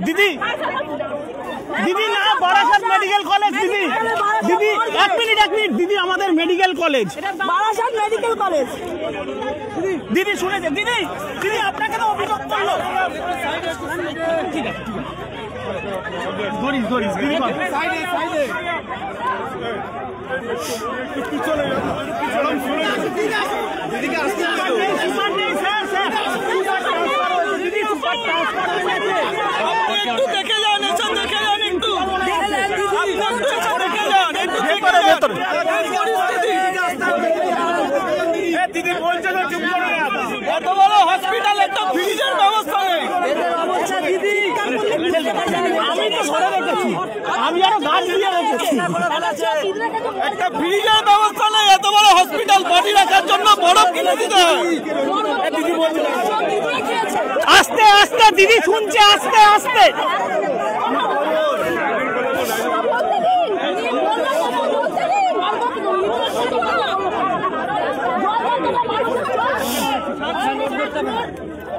দিদি দিদি না বারাসাত মেডিকেল কলেজ দিদি দিদি এক মিনিট দিদি আমাদের medical college Barasat medical college দিদি শুনেছে দিদি দিদি আপনাকে তো অভিযোগ করলো ঠিক আছে ধরিস দিদি সাইডে চলে দিদিকে আসতে দিদি একটু দেখে যান এসব দেখে যান একটু দিদি বলছে তো চুপ করে এত বড় হসপিটাল একটা ফ্রিজের ব্যবস্থা নেই আমি তো সরে রেখেছি আমি আরো গাছ দিয়ে রেখেছি একটা ফ্রিজের ব্যবস্থা নেই এত বড় হসপিটাল বডি রাখার জন্য বরফ কিনে দিতে হয় দিদি বলছে আস্তে আস্তে দিদি শুনছে আস্তে আস্তে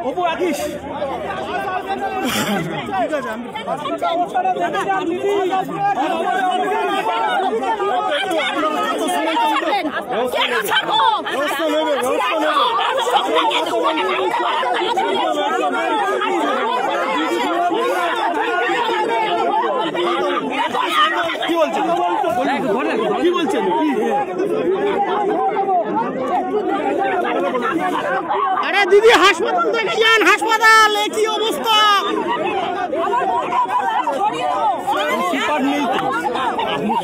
অপু রাখিস ঠিক আছে কি বলছেন আরে দিদি হাসপাতাল থেকে যান হাসপাতাল কি অবস্থা নেই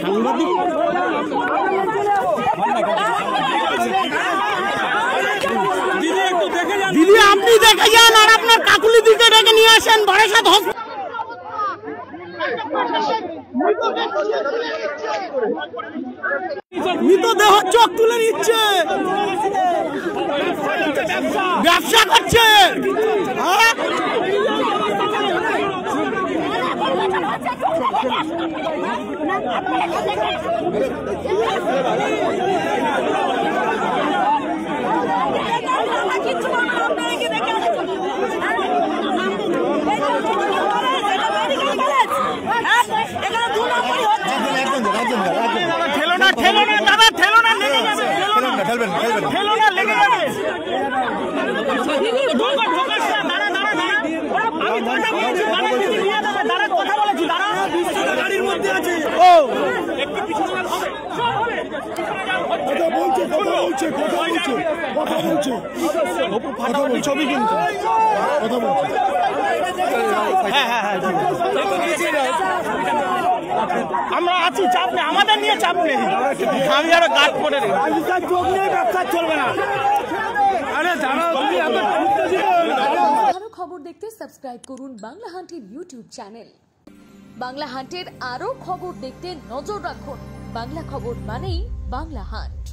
সাংবাদিক দিদি আপনি দেখে যান আর আপনার কাকুলি দিকে ডেকে নিয়ে আসেন বারাসাত মৃতদেহ চোখ তুলে নিচ্ছে ব্যবসা করছে ছবি কিন্তু কথা বলছি আমরা আছি চাপ নেই আমাদের নিয়ে চাপ নেই আমি আরো গাছ করে চোখ নিয়ে ব্যবসা চলবে না আরো খবর দেখতে সাবস্ক্রাইব করুন বাংলা হান্টের ইউটিউব চ্যানেল। বাংলা হান্টের আরো খবর দেখতে নজর রাখুন। বাংলা খবর মানেই বাংলা হান্ট।